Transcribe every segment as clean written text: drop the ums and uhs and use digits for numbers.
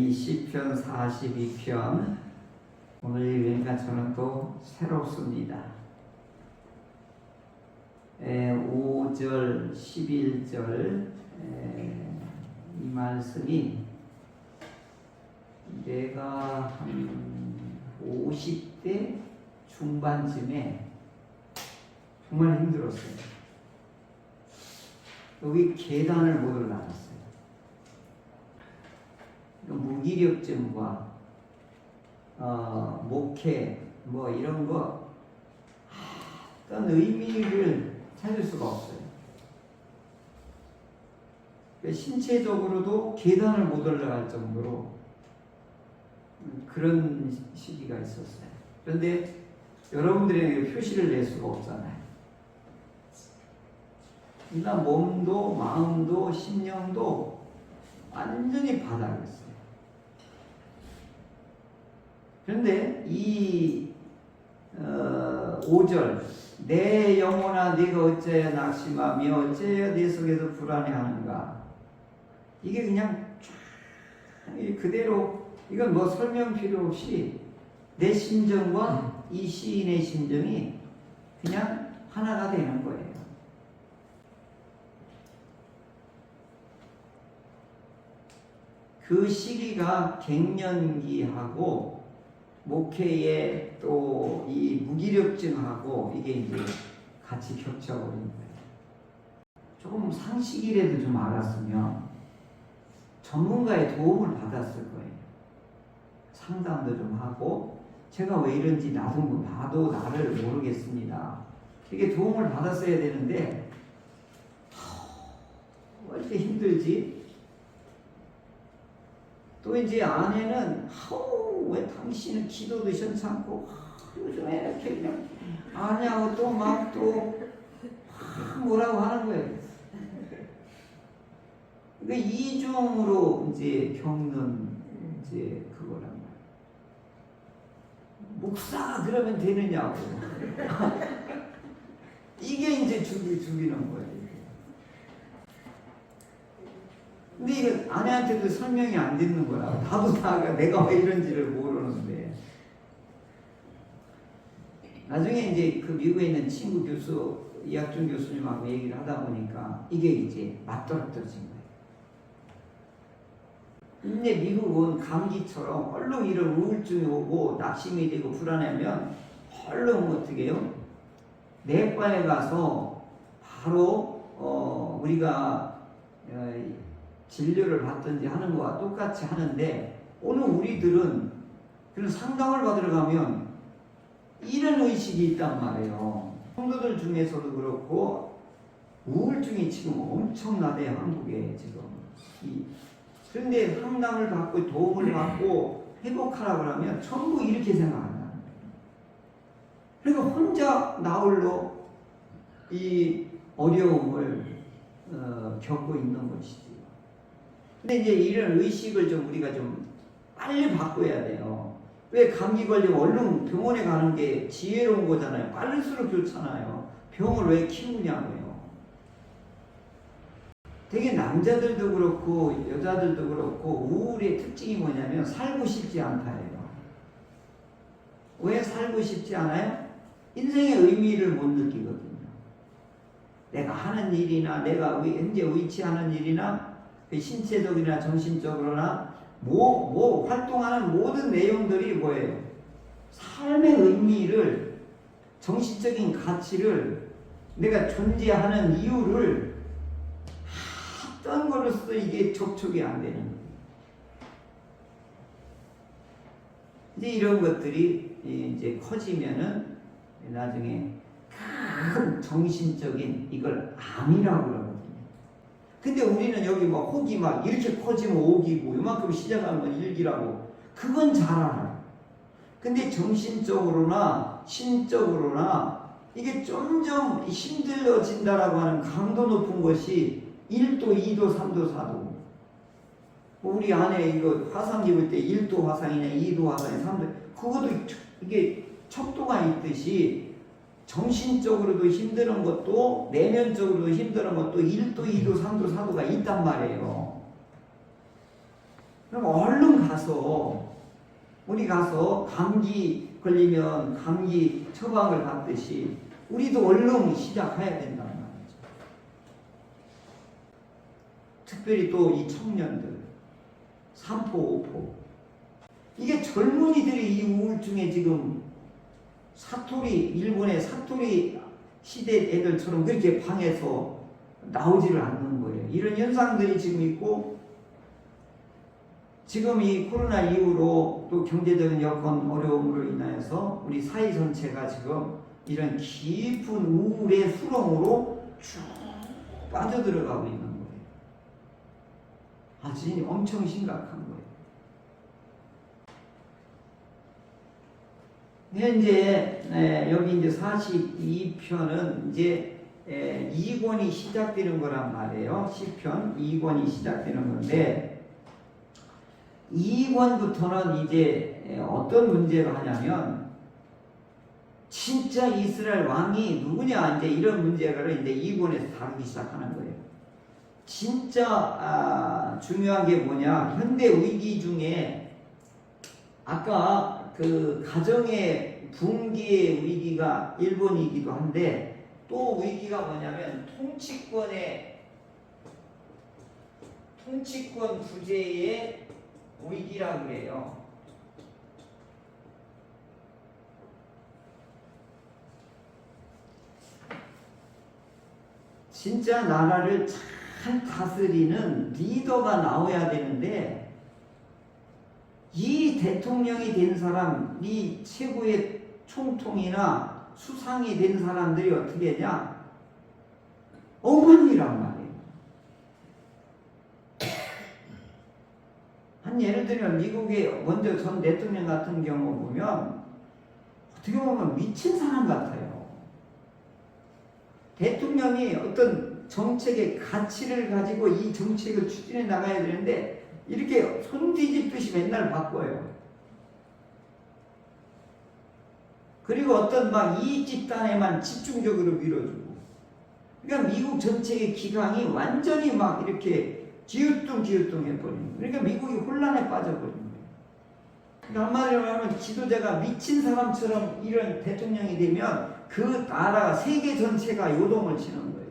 이 시편 42편 오늘 읽으니까 저는 또 새롭습니다. 5절, 11절 이 말씀이 내가 한 50대 중반쯤에 정말 힘들었어요. 여기 계단을 못 올라갔어요. 무기력증과 목회 뭐 이런 거 어떤 의미를 찾을 수가 없어요. 신체적으로도 계단을 못 올라갈 정도로 그런 시기가 있었어요. 그런데 여러분들에게 표시를 낼 수가 없잖아요. 나 몸도 마음도 심령도 완전히 바닥이었어요. 그런데 이 5절 내 영혼아 네가 어찌하여 낙심하며 어찌하여 네 속에서 불안해하는가, 이게 그냥 그대로, 이건 뭐 설명 필요 없이 내 심정과 이 시인의 심정이 그냥 하나가 되는 거예요. 그 시기가 갱년기하고 목회에 또 이 무기력증하고 이게 이제 같이 겹쳐버린 거예요. 조금 상식이라도 좀 알았으면 전문가의 도움을 받았을 거예요. 상담도 좀 하고, 제가 왜 이런지 나도 나를 모르겠습니다. 이게 도움을 받았어야 되는데 왜 이렇게 힘들지? 또 이제 아내는 왜 당신은 기도도 시원찮고 요즘에 이렇게 그냥 아냐고 또 막 또 뭐라고 하는 거예요. 그러니까 이중으로 이제 겪는 이제 그거란 말이에요. 목사 그러면 되느냐고. 이게 이제 죽이는 거예요. 근데 이게 아내한테도 설명이 안 되는 거야. 나도 내가 왜 이런지를 모르는데. 나중에 이제 그 미국에 있는 친구 교수, 이학준 교수님하고 얘기를 하다 보니까 이게 이제 맞떨어뜨려진 거예요. 근데 미국은 감기처럼 얼른 이런 우울증이 오고 낙심이 되고 불안하면 얼른 어떻게 해요? 내과에 가서 바로 우리가 진료를 받든지 하는 거와 똑같이 하는데, 오늘 우리들은 그런 상담을 받으러 가면 이런 의식이 있단 말이에요. 성도들 중에서도 그렇고 우울증이 지금 엄청나대요, 한국에 지금. 그런데 상담을 받고 도움을 받고 회복하라고 하면 전부 이렇게 생각한다는 거예요. 그러니까 혼자 나홀로 이 어려움을 겪고 있는 것이지. 근데 이제 이런 의식을 좀 우리가 좀 빨리 바꿔야 돼요. 왜 감기 걸리면 얼른 병원에 가는 게 지혜로운 거잖아요. 빠를수록 좋잖아요. 병을 왜 키우냐고요. 되게 남자들도 그렇고 여자들도 그렇고 우울의 특징이 뭐냐면 살고 싶지 않다예요. 왜 살고 싶지 않아요? 인생의 의미를 못 느끼거든요. 내가 하는 일이나 내가 현재 위치하는 일이나 신체적이나 정신적으로나 활동하는 모든 내용들이 뭐예요? 삶의 의미를, 정신적인 가치를, 내가 존재하는 이유를 어떤 거로서 이게 접촉이 안 되는 거예요. 이제 이런 것들이 이제 커지면은 나중에 큰 정신적인 이걸 암이라고 그러거든요. 근데 우리는 여기 막 혹이 막 이렇게 커지면 5기고 이만큼 시작하면 1기라고 그건 잘 알아요. 근데 정신적으로나 신적으로나 이게 점점 힘들어진다라고 하는 강도 높은 것이 1도, 2도, 3도, 4도. 우리 안에 이거 화상 입을 때 1도 화상이냐 2도 화상이냐 3도, 그것도 이게 척도가 있듯이 정신적으로도 힘드는 것도 내면적으로도 힘드는 것도 1도, 2도, 3도, 4도가 있단 말이에요. 그럼 얼른 가서 우리 가서 감기 걸리면 감기 처방을 받듯이 우리도 얼른 시작해야 된다는 말이죠. 특별히 또 이 청년들, 3포, 5포. 이게 젊은이들이 이 우울증에 지금 일본의 사토리 시대 애들처럼 그렇게 방에서 나오지를 않는 거예요. 이런 현상들이 지금 있고, 지금 이 코로나 이후로 또 경제적인 여건 어려움으로 인하여서 우리 사회 전체가 지금 이런 깊은 우울의 수렁으로 쭉 빠져들어가고 있는 거예요. 진짜 엄청 심각한 거예요. 현재 여기 이제 42편은 이제 2권이 시작되는 거란 말이에요. 시편 2권이 시작되는 건데 2권부터는 이제 어떤 문제를 하냐면 진짜 이스라엘 왕이 누구냐 이제 이런 문제를 이제 2권에서 다루기 시작하는 거예요. 진짜 중요한 게 뭐냐, 현대 위기 중에 아까 그 가정의 붕괴의 위기가 일본이기도 한데 또 위기가 뭐냐면 통치권 부재의 위기라고 그래요. 진짜 나라를 잘 다스리는 리더가 나와야 되는데 이 대통령이 된 사람, 이 최고의 총통이나 수상이 된 사람들이 어떻게 하냐? 엉망이란 말이에요. 한 예를 들면 미국의 먼저 전 대통령 같은 경우 보면 어떻게 보면 미친 사람 같아요. 대통령이 어떤 정책의 가치를 가지고 이 정책을 추진해 나가야 되는데 이렇게 손 뒤집듯이 맨날 바꿔요. 그리고 어떤 막 이익 집단에만 집중적으로 밀어주고. 그러니까 미국 정책의 기강이 완전히 막 이렇게 기우뚱 해버리는 거예요. 그러니까 미국이 혼란에 빠져버리는 거예요. 그러니까 한마디로 하면 지도자가 미친 사람처럼 이런 대통령이 되면 그 나라가 세계 전체가 요동을 치는 거예요.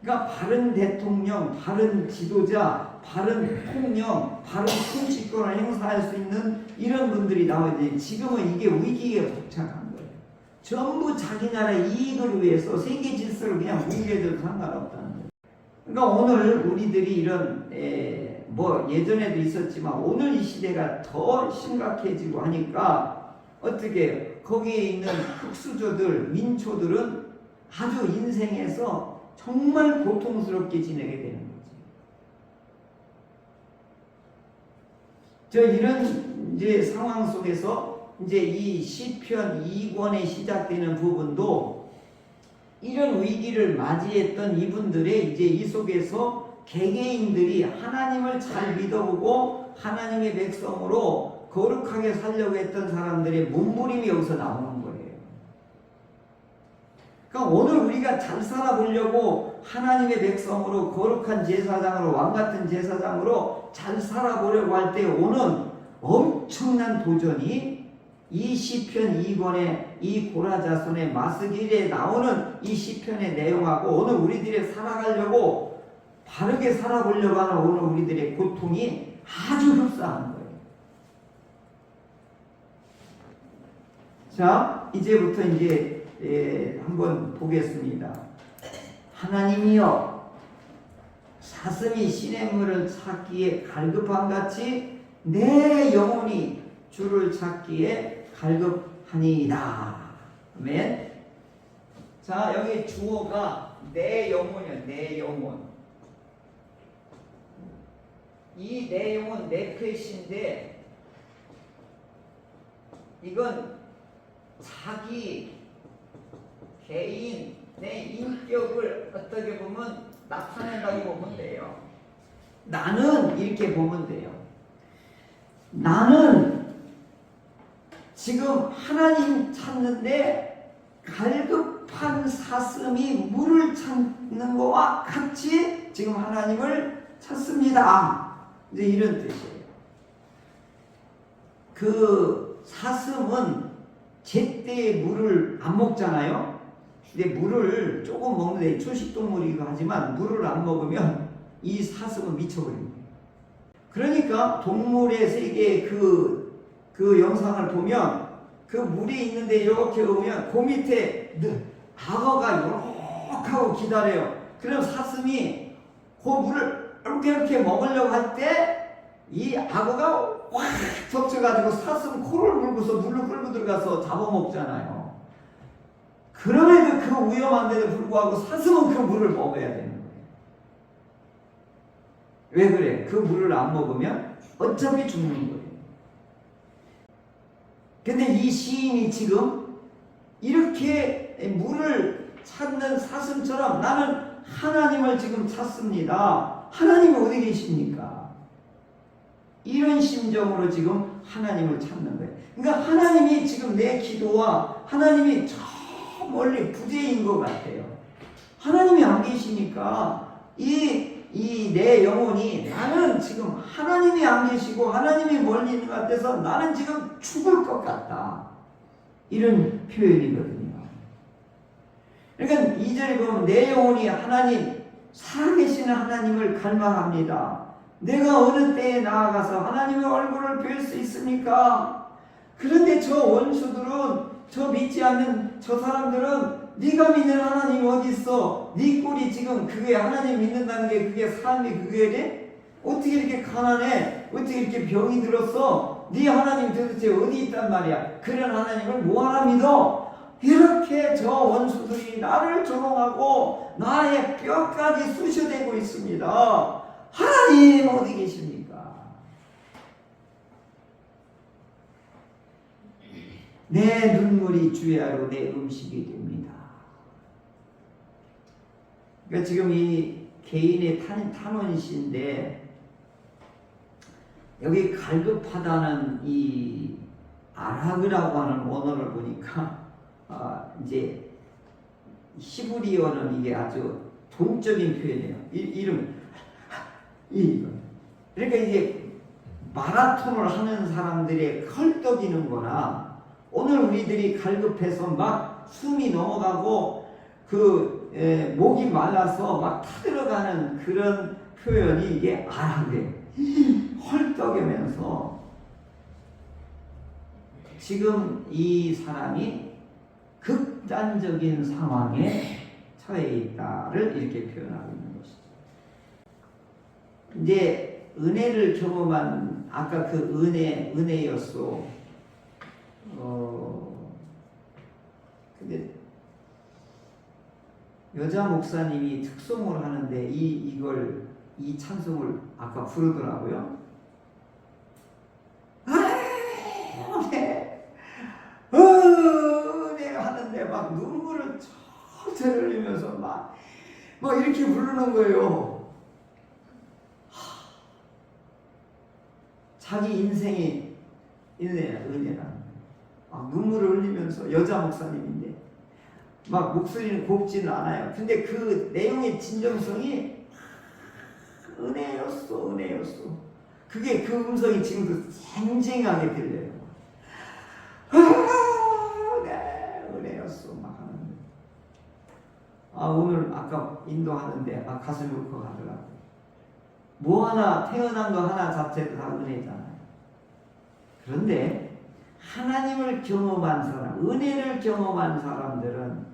그러니까 바른 대통령, 바른 지도자, 바른 통령, 바른 통치권을 행사할 수 있는 이런 분들이 나와야 돼. 지금은 이게 위기에 복잡한 거예요. 전부 자기 나라의 이익을 위해서 세계 질서를 그냥 뭉개져도 상관없다는 거예요. 그러니까 오늘 우리들이 이런 뭐 예전에도 있었지만 오늘 이 시대가 더 심각해지고 하니까 어떻게 거기에 있는 흑수저들, 민초들은 아주 인생에서 정말 고통스럽게 지내게 되는 거지. 이런 이제 상황 속에서 이제 이 시편 2권에 시작되는 부분도 이런 위기를 맞이했던 이분들의 이제 이 속에서 개개인들이 하나님을 잘 믿어보고 하나님의 백성으로 거룩하게 살려고 했던 사람들의 몸부림이 여기서 나오는 거예요. 그러니까 오늘 우리가 잘 살아보려고 하나님의 백성으로 거룩한 제사장으로 왕같은 제사장으로 잘 살아보려고 할 때 오는 엄청난 도전이 이 시편 2권의 이 고라자손의 마스길에 나오는 이 시편의 내용하고 오늘 우리들이 살아가려고 바르게 살아보려고 하는 오늘 우리들의 고통이 아주 흡사한 거예요. 자, 이제부터 이제 한번 보겠습니다. 하나님이여, 사슴이 시냇물을 찾기에 갈급한 같이 내 영혼이 주를 찾기에 갈급하니이다. 아멘. 자, 여기 주어가 내 영혼이요. 내 영혼. 이 내 영혼 네페시인데 이건 자기 개인의 인격을 어떻게 보면 나타낸다고 보면 돼요. 나는 이렇게 보면 돼요. 나는 지금 하나님 찾는데 갈급한 사슴이 물을 찾는 것과 같이 지금 하나님을 찾습니다. 이제 이런 뜻이에요. 그 사슴은 제때 물을 안 먹잖아요. 근데 물을 조금 먹는데 초식동물이기도 하지만 물을 안 먹으면 이 사슴은 미쳐버립니다. 그러니까 동물의 세계 그 영상을 보면 그 물이 있는데 이렇게 오면 그 밑에 악어가 이렇게 하고 기다려요. 그럼 사슴이 그 물을 이렇게 먹으려고 할 때 이 악어가 확 덮쳐가지고 사슴 코를 물고서 물로 끌고 들어가서 잡아먹잖아요. 그럼에도 그 위험한데도 불구하고 사슴은 그 물을 먹어야 되는 거예요. 왜 그래? 그 물을 안 먹으면 어차피 죽는 거예요. 근데 이 시인이 지금 이렇게 물을 찾는 사슴처럼 나는 하나님을 지금 찾습니다. 하나님이 어디 계십니까? 이런 심정으로 지금 하나님을 찾는 거예요. 그러니까 하나님이 지금 내 기도와 하나님이 저 멀리 부재인 것 같아요. 하나님이 안 계시니까 이 내 영혼이 나는 지금 하나님이 안 계시고 하나님이 멀리 있는 것 같아서 나는 지금 죽을 것 같다. 이런 표현이거든요. 그러니까 2절에 보면 내 영혼이 하나님 살아계시는 하나님을 갈망합니다. 내가 어느 때에 나아가서 하나님의 얼굴을 뵐 수 있습니까? 그런데 저 원수들은 저 믿지 않는 저 사람들은 네가 믿는 하나님이 어디 있어? 네 꼴이 지금 그게 하나님 믿는다는 게 그게 삶이 그게 돼? 어떻게 이렇게 가난해? 어떻게 이렇게 병이 들었어? 네 하나님 도대체 어디 있단 말이야? 그런 하나님을 뭐하나 믿어? 이렇게 저 원수들이 나를 조롱하고 나의 뼈까지 쑤셔대고 있습니다. 하나님 어디 계십니까? 내 눈물이 주야로 내 음식이 됩니다. 그러니까 지금 이 개인의 탄원시인데 여기 갈급하다는 이 아락이라고 하는 원어를 보니까 이제 히브리어는 이게 아주 동적인 표현이에요. 이름 그러니까 이제 마라톤을 하는 사람들의 헐떡이는 거나 오늘 우리들이 갈급해서 막 숨이 넘어가고 목이 말라서 막 타들어가는 그런 표현이 이게 아락이에요. 헐떡이면서 지금 이 사람이 극단적인 상황에 처해 있다를 이렇게 표현하고 있는 것이죠. 이제 은혜를 경험한 아까 그 은혜였소. 근데 여자 목사님이 특송을 하는데 이 찬송을 아까 부르더라고요. 은혜 하는데 막 눈물을 철철 흘리면서 막 이렇게 부르는 거예요. 자기 인생이 은혜라는 거예요. 눈물을 흘리면서 여자 목사님인데 막 목소리는 곱지는 않아요. 근데 그 내용의 진정성이 은혜였어. 그게 그 음성이 지금도 쟁쟁하게 들려요. 네, 은혜였어 막 하는. 오늘 아까 인도하는데 가슴이 울컥하더라고요. 뭐 하나 태어난 거 하나 자체도 다 은혜잖아요. 그런데 하나님을 경험한 사람, 은혜를 경험한 사람들은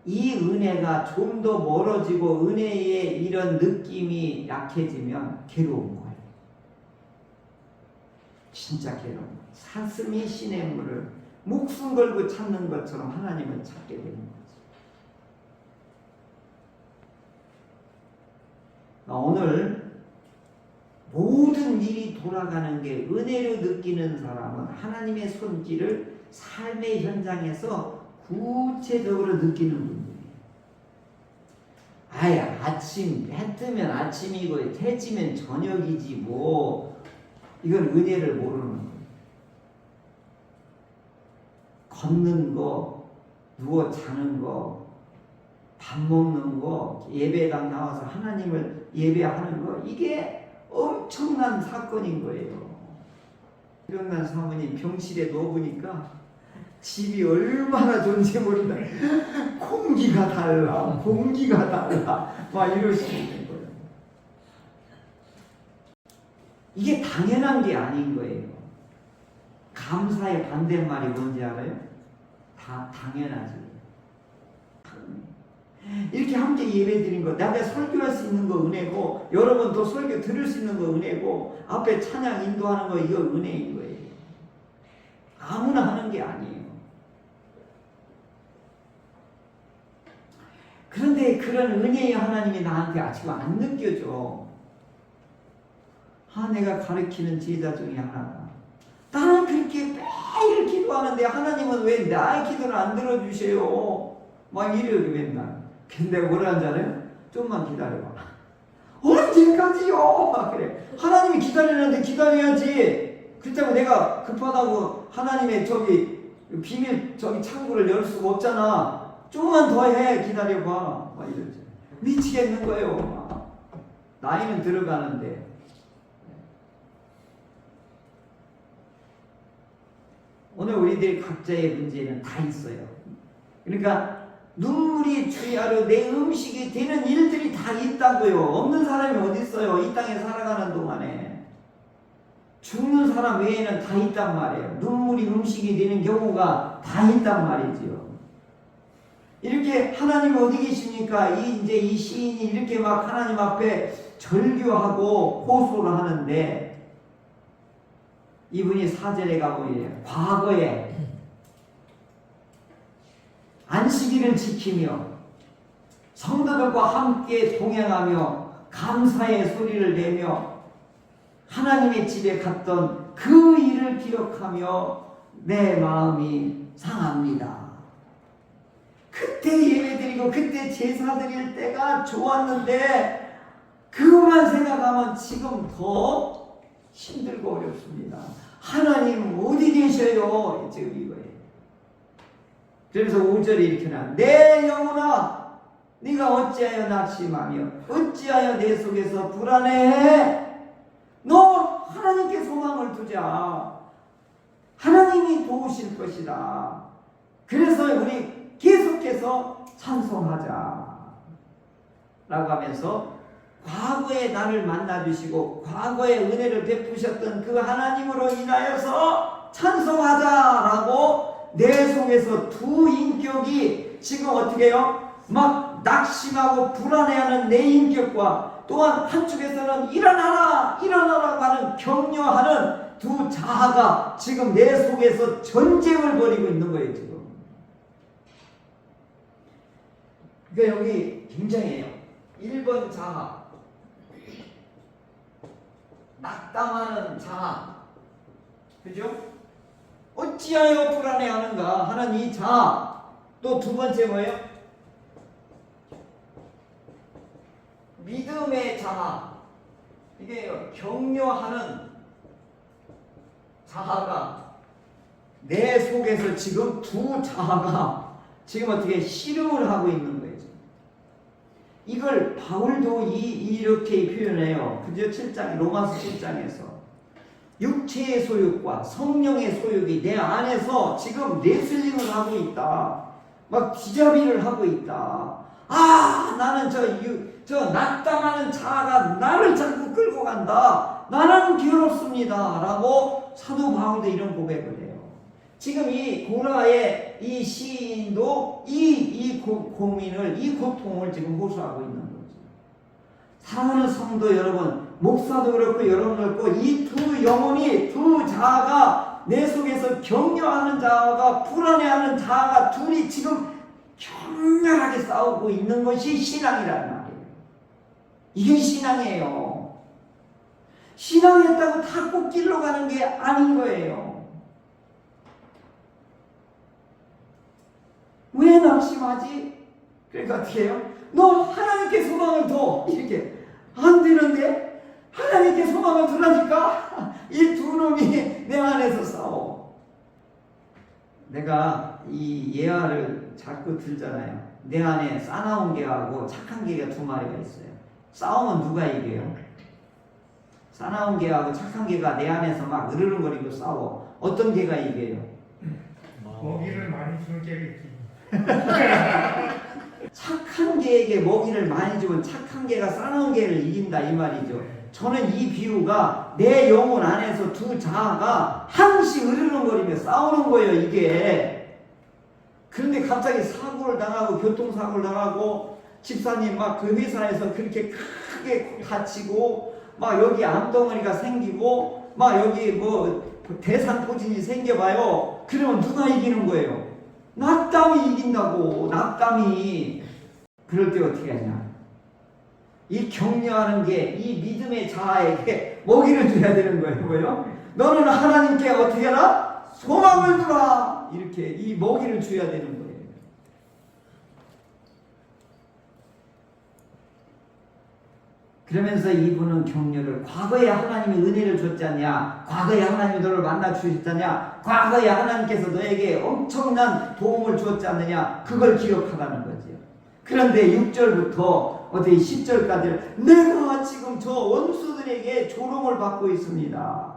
이 은혜가 좀 더 멀어지고 은혜의 이런 느낌이 약해지면 괴로운 거예요. 진짜 괴로운 거예요. 사슴이 시냇물을 목숨 걸고 찾는 것처럼 하나님을 찾게 되는 거죠. 오늘 모든 일이 돌아가는 게 은혜로 느끼는 사람은 하나님의 손길을 삶의 현장에서 구체적으로 느끼는 분들이에요. 아침 해 뜨면 아침이고 해 지면 저녁이지 뭐 이건 은혜를 모르는 거예요. 걷는 거, 누워 자는 거, 밥 먹는 거, 예배당 나와서 하나님을 예배하는 거 이게 엄청난 사건인 거예요. 이병란 사모님 병실에 누워보니까 집이 얼마나 좋은지 모른다. 공기가 달라, 공기가 달라, 막 이러시는 거예요. 이게 당연한 게 아닌 거예요. 감사의 반대말이 뭔지 알아요? 다 당연하지. 이렇게 함께 예배드린 거, 내가 설교할 수 있는 거 은혜고, 여러분 또 설교 들을 수 있는 거 은혜고, 앞에 찬양 인도하는 거 이거 은혜인 거예요. 아무나 하는 게 아니에요. 그런데 그런 은혜의 하나님이 나한테 지금 안 느껴져. 내가 가르치는 제자 중에 하나다. 나는 그렇게 매일 기도하는데 하나님은 왜 나의 기도를 안 들어주세요? 막 이래요 맨날. 근데 뭐라는 줄 알아요? 좀만 기다려봐. 언제까지요? 그래. 하나님이 기다리는데 기다려야지. 그렇다고 내가 급하다고 하나님의 비밀 창구를 열 수가 없잖아. 조금만 더 해. 기다려봐. 막 이러지. 미치겠는 거예요. 나이는 들어가는데. 오늘 우리들 각자의 문제는 다 있어요. 그러니까 눈물이 주야로 내 음식이 되는 일들이 다 있다고요. 없는 사람이 어디 있어요? 이 땅에 살아가는 동안에. 죽는 사람 외에는 다 있단 말이에요. 눈물이 음식이 되는 경우가 다 있단 말이지요. 이렇게 하나님 어디 계십니까? 이제 이 시인이 이렇게 막 하나님 앞에 절규하고 호소를 하는데, 이분이 4절에 가보니 과거에 안식일을 지키며 성도들과 함께 동행하며 감사의 소리를 내며 하나님의 집에 갔던 그 일을 기억하며 내 마음이 상합니다. 그때 예배드리고 그때 제사 드릴 때가 좋았는데 그것만 생각하면 지금 더 힘들고 어렵습니다. 하나님 어디 계셔요? 지금 이거예요. 그래서 5절에 이렇게 나와. 내 영혼아 네가 어찌하여 낙심하며 어찌하여 내 속에서 불안해해? 너 하나님께 소망을 두자. 하나님이 도우실 것이다. 그래서 우리 계속해서 찬송하자 라고 하면서 과거에 나를 만나주시고 과거에 은혜를 베푸셨던 그 하나님으로 인하여서 찬송하자라고 내 속에서 두 인격이 지금 어떻게 해요? 막 낙심하고 불안해하는 내 인격과 또한 한쪽에서는 일어나라 일어나라고 하는 격려하는 두 자아가 지금 내 속에서 전쟁을 벌이고 있는 거예요 지금. 그러니까 여기 굉장해요. 1번 자아, 낙담하는 자아, 그죠? 어찌하여 불안해하는가 하는 이 자아. 또 두 번째 뭐예요? 믿음의 자아. 이게 격려하는 자아가 내 속에서 지금 두 자아가 지금 어떻게 씨름을 하고 있는 거예요. 이걸 바울도 이렇게 표현해요. 그죠? 7장, 로마서 7장에서 육체의 소욕과 성령의 소욕이 내 안에서 지금 레슬링을 하고 있다. 막 기자비를 하고 있다. 나는 저 낙담하는 자아가 나를 자꾸 끌고 간다. 나는 괴롭습니다. 라고 사도 바울도 이런 고백을 해요. 지금 이 고라의 이 시인도 이 고민을, 이 고통을 지금 호소하고 있는 거죠. 사랑하는 성도 여러분, 목사도 그렇고 여러분 그렇고 이 두 영혼이, 두 자아가 내 속에서 격려하는 자아가 불안해하는 자아가 둘이 지금 격렬하게 싸우고 있는 것이 신앙이라는 말이에요. 이게 신앙이에요. 신앙했다고 다 꽃길로 가는 게 아닌 거예요. 왜 낙심하지? 그러니까 어떻게 해요? 너 하나님께 소망을 둬. 이렇게 안 되는데 하나님께 소망을 두라니까 이 두 놈이 내 안에서 싸워. 내가 이 예화를 자꾸 들잖아요. 내 안에 싸나운 개하고 착한 개가 두 마리가 있어요. 싸우면 누가 이겨요? 사나운 개하고 착한 개가 내 안에서 막 으르렁거리고 싸워. 어떤 개가 이겨요? 먹이를 많이 주는 개가 있지. 착한 개에게 먹이를 많이 주면 착한 개가 싸나운 개를 이긴다 이 말이죠. 저는 이 비유가 내 영혼 안에서 두 자아가 항시 으르렁거리며 싸우는 거예요 이게. 그런데 갑자기 사고를 당하고 교통사고를 당하고 집사님 막 그 회사에서 그렇게 크게 다치고 막 여기 암덩어리가 생기고 막 여기 뭐 대상포진이 생겨봐요. 그러면 누가 이기는 거예요? 낙담이 이긴다고. 낙담이. 그럴 때 어떻게 하냐? 이 격려하는 게 이 믿음의 자아에게 먹이를 줘야 되는 거예요. 뭐요? 너는 하나님께 어떻게 하라? 소망을 두라. 이렇게 이 먹이를 줘야 되는 거예요. 그러면서 이분은 격려를, 과거에 하나님이 은혜를 줬지 않냐? 과거에 하나님이 너를 만나 주셨지 않냐? 과거에 하나님께서 너에게 엄청난 도움을 주었지 않느냐? 그걸 기억하라는 거죠. 그런데 6절부터 어디 10절까지 내가 지금 저 원수들에게 조롱을 받고 있습니다.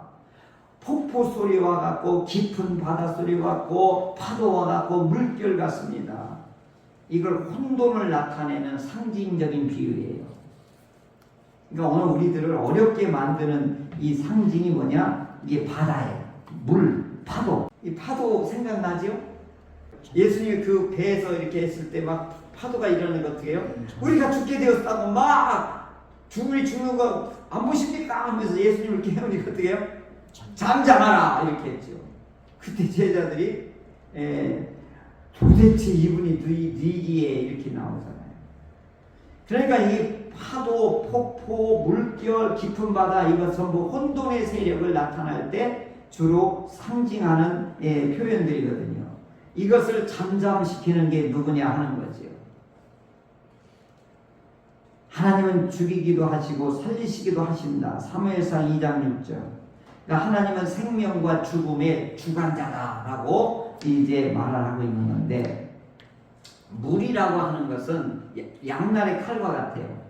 폭포 소리와 같고 깊은 바다 소리와 같고 파도와 같고 물결 같습니다. 이걸 혼돈을 나타내는 상징적인 비유예요. 그러니까 오늘 우리들을 어렵게 만드는 이 상징이 뭐냐? 이게 바다예요. 물, 파도. 이 파도 생각나죠? 예수님이 그 배에서 이렇게 했을 때 막 파도가 일어나는 거 어떻게 해요? 우리가 죽게 되었다고 막 죽는 거 안 보십니까? 하면서 예수님을 이렇게 해놓으니까 어떻게 해요? 잠잠하라 이렇게 했죠. 그때 제자들이 도대체 이분이 누이기에 이렇게 나오잖아요. 그러니까 이 파도, 폭포, 물결, 깊은 바다 이것 전부 혼돈의 세력을 나타날 때 주로 상징하는 표현들이거든요. 이것을 잠잠시키는 게 누구냐 하는 거죠. 하나님은 죽이기도 하시고 살리시기도 하신다. 사무엘상 2장 6절. 그러니까 하나님은 생명과 죽음의 주관자다라고 이제 말을 하고 있는 건데, 물이라고 하는 것은 양날의 칼과 같아요.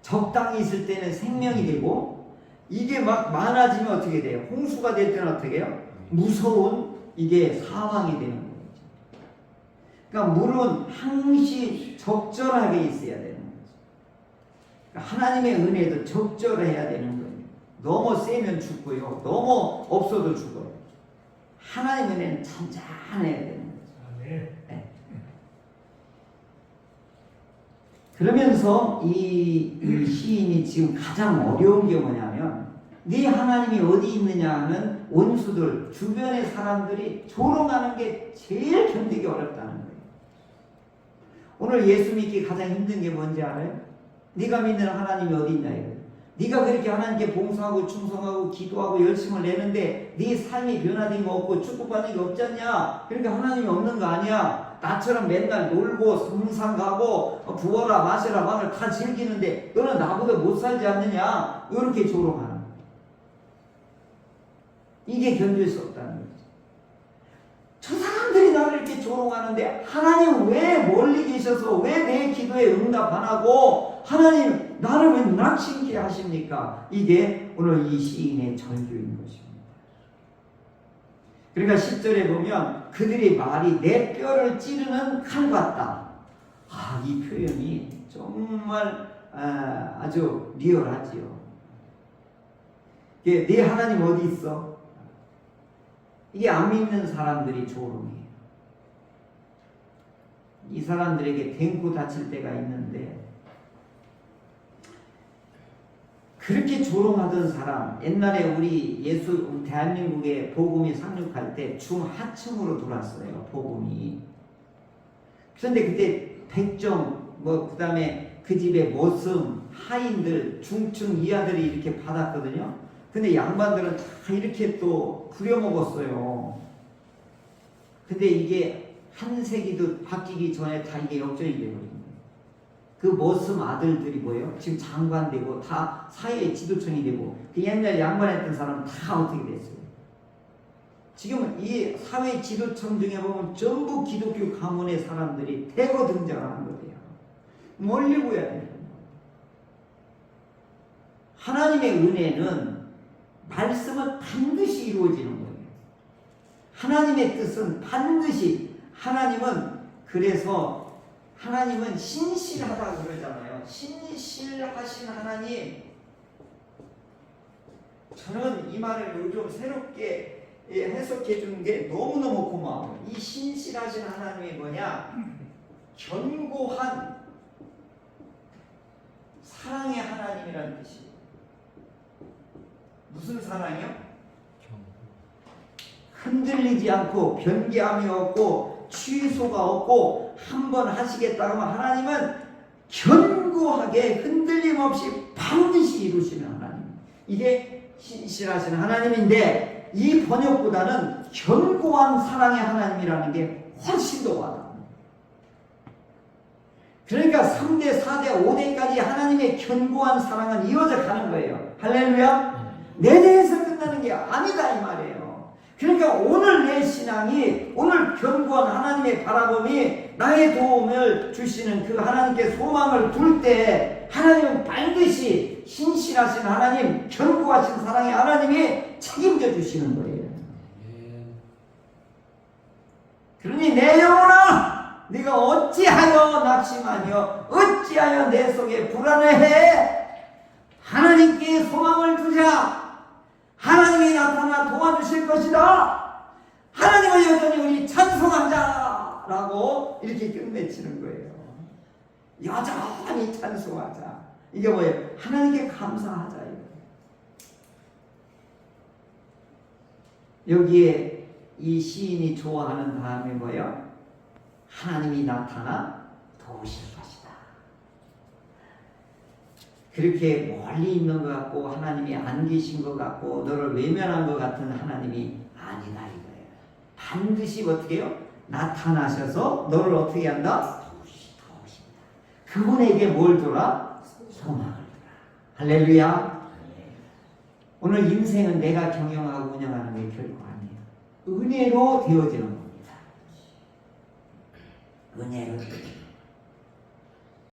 적당히 있을 때는 생명이 되고 이게 막 많아지면 어떻게 돼요? 홍수가 될 때는 어떻게 해요? 무서운 이게 사망이 되는 거죠. 그러니까 물은 항시 적절하게 있어야 되는 거죠. 그러니까 하나님의 은혜도 적절해야 되는 거예요. 너무 세면 죽고요. 너무 없어도 죽어요. 하나님의 은혜는 잔잔해야 되는 거죠. 네. 그러면서 이 시인이 지금 가장 어려운 게 뭐냐면, 네 하나님이 어디 있느냐 하는 원수들, 주변의 사람들이 조롱하는 게 제일 견디기 어렵다는 거예요. 오늘 예수 믿기 가장 힘든 게 뭔지 알아요? 네가 믿는 하나님이 어디 있냐 이거예요. 네가 그렇게 하나님께 봉사하고 충성하고 기도하고 열심을 내는데 네 삶이 변화된 거 없고 축복받는 게 없지 않냐? 그러니까 하나님이 없는 거 아니야. 나처럼 맨날 놀고 성상 가고 부어라 마셔라 마늘 다 즐기는데 너는 나보다 못 살지 않느냐? 이렇게 조롱하는 거예요. 이게 견딜 수 없다는 거죠. 저 사람들이 나를 이렇게 조롱하는데 하나님 왜 멀리 계셔서 왜 내 기도에 응답 안 하고 하나님 나를 왜 낙심케 하십니까? 이게 오늘 이 시인의 절규인 것입니다. 그러니까 10절에 보면 그들의 말이 내 뼈를 찌르는 칼 같다. 이 표현이 정말 아주 리얼하지요. 네 하나님 어디 있어? 이게 안 믿는 사람들이 조롱해요. 이 사람들에게 댕구 다칠 때가 있는데, 그렇게 조롱하던 사람, 옛날에 우리 대한민국에 복음이 상륙할 때 중하층으로 들어왔어요, 복음이. 그런데 그때 백정, 그 다음에 그 집에 모슴, 하인들, 중층 이하들이 이렇게 받았거든요. 근데 양반들은 다 이렇게 또 부려먹었어요. 근데 이게 한 세기도 바뀌기 전에 다 이게 역전이 되거든요. 그 모슴 아들들이 뭐예요? 지금 장관 되고 다 사회의 지도층이 되고, 그 옛날 양반했던 사람은 다 어떻게 됐어요? 지금 이 사회 지도층 중에 보면 전부 기독교 가문의 사람들이 대거 등장하는 거예요. 멀리 보여야 돼요. 하나님의 은혜는 말씀은 반드시 이루어지는 거예요. 하나님의 뜻은 반드시, 그래서 하나님은 신실하다고 그러잖아요. 신실하신 하나님. 저는 이 말을 요즘 새롭게 해석해 주는 게 너무너무 고마워요. 이 신실하신 하나님이 뭐냐? 견고한 사랑의 하나님이라는 뜻이에요. 무슨 사랑이요? 흔들리지 않고 변개함이 없고 취소가 없고 한번 하시겠다 하면 하나님은 견고하게 흔들림 없이 반드시 이루시는 하나님. 이게 신실하신 하나님인데 이 번역보다는 견고한 사랑의 하나님이라는 게 훨씬 더 와닿아요. 그러니까 3대, 4대, 5대까지 하나님의 견고한 사랑은 이어져 가는 거예요. 할렐루야. 내 대해서 끝나는 게 아니다 이 말이에요. 그러니까 오늘 내 신앙이, 오늘 견고한 하나님의 바라봄이 나의 도움을 주시는 그 하나님께 소망을 둘 때 하나님은 반드시 신실하신 하나님, 견고하신 사랑의 하나님이 책임져 주시는 거예요. 그러니 내 영혼아, 네가 어찌하여 낙심하며 어찌하여 내 속에 불안해해? 하나님께 소망을 두자. 하나님이 나타나 도와주실 것이다. 하나님을 여전히 우리 찬송하자 라고 이렇게 끝맺히는 거예요. 여전히 찬송하자. 이게 뭐예요? 하나님께 감사하자. 여기에 이 시인이 좋아하는 다음에 뭐예요? 하나님이 나타나 도우실 것이다. 그렇게 멀리 있는 것 같고 하나님이 안 계신 것 같고 너를 외면한 것 같은 하나님이 아니다 이거예요. 반드시 어떻게 해요? 나타나셔서 너를 어떻게 한다? 도우신다. 그분에게 뭘 줘라? 소망을 줘라. 할렐루야. 오늘 인생은 내가 경영하고 운영하는 게 결코 아니에요. 은혜로 되어지는 겁니다. 은혜로